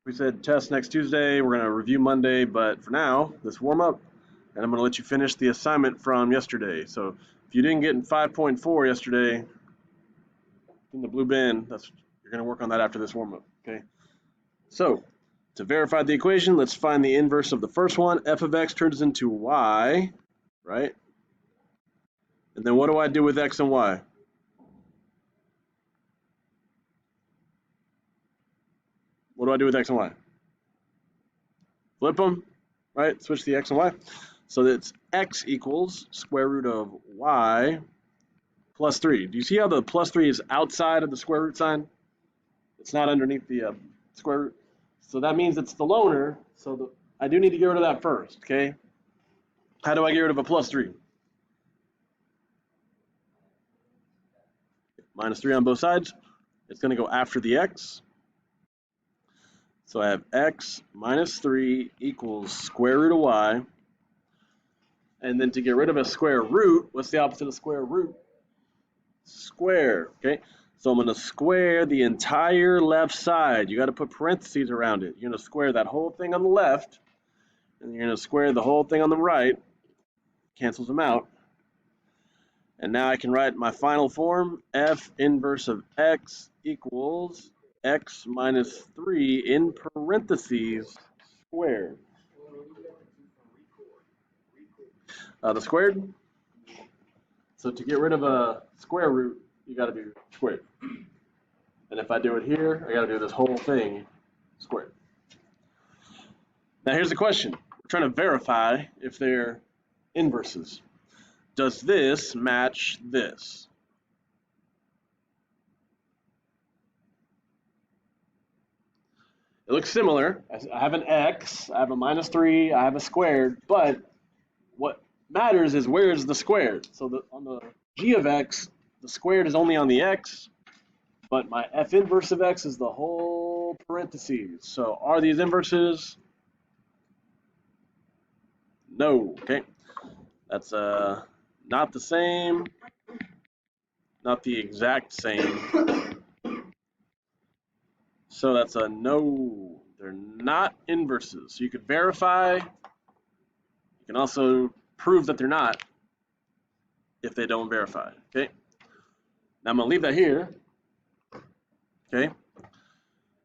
We said test next Tuesday. We're going to review Monday, but for now, this warm up, and I'm going to let you finish the assignment from yesterday. So if you didn't get in 5.4 yesterday in the blue bin, you're going to work on that after this warm up. Okay. So to verify the equation, let's find the inverse of the first one. F of x turns into y, right? And then what do I do with x and y? What do I do with x and y? Flip them, right? Switch the x and y. So that's x equals square root of y plus 3. Do you see how the plus 3 is outside of the square root sign? It's not underneath the square root. So that means it's the loner. So I do need to get rid of that first, okay? How do I get rid of a plus 3? Minus 3 on both sides. It's going to go after the x. So I have x minus 3 equals square root of y. And then to get rid of a square root, what's the opposite of square root? Square, okay? So I'm going to square the entire left side. You got to put parentheses around it. You're going to square that whole thing on the left, and you're going to square the whole thing on the right. Cancels them out. And now I can write my final form, f inverse of x equals x minus 3 in parentheses squared. The squared. So to get rid of a square root, you got to do squared. And if I do it here, I got to do this whole thing squared. Now here's the question. We're trying to verify if they're inverses. Does this match this? It looks similar. I have an x, I have a minus 3, I have a squared, but what matters is where is the squared. So on the g of x, the squared is only on the x, but my f inverse of x is the whole parentheses. So are these inverses? No, okay. That's not the same, not the exact same. So that's a no, they're not inverses. So you could verify, you can also prove that they're not if they don't verify, okay? Now I'm gonna leave that here, okay?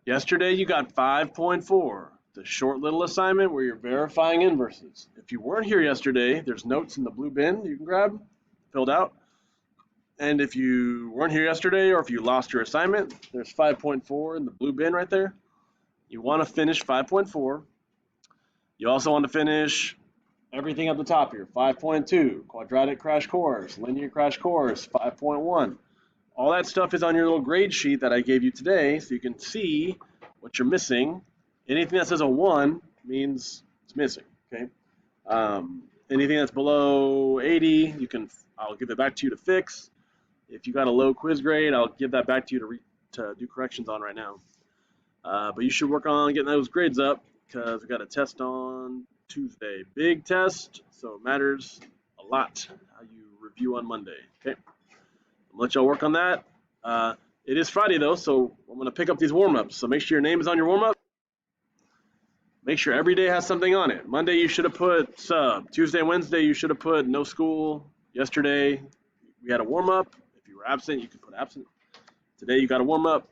Yesterday you got 5.4, the short little assignment where you're verifying inverses. If you weren't here yesterday, there's notes in the blue bin you can grab, filled out. And if you weren't here yesterday or if you lost your assignment, there's 5.4 in the blue bin right there. You want to finish 5.4. You also want to finish everything at the top here. 5.2, quadratic crash course, linear crash course, 5.1. All that stuff is on your little grade sheet that I gave you today, so you can see what you're missing. Anything that says a 1 means it's missing, okay? Anything that's below 80, I'll give it back to you to fix. If you got a low quiz grade, I'll give that back to you to do corrections on right now. But you should work on getting those grades up because we got a test on Tuesday. Big test, so it matters a lot how you review on Monday. Okay, I'm gonna let y'all work on that. It is Friday though, so I'm gonna pick up these warm-ups. So make sure your name is on your warm-up. Make sure every day has something on it. Monday you should have put sub. Tuesday, Wednesday you should have put no school. Yesterday we had a warm-up. If you were absent, you could put absent. Today you got a warm-up.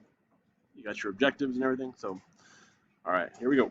You got your objectives and everything. So, all right, here we go.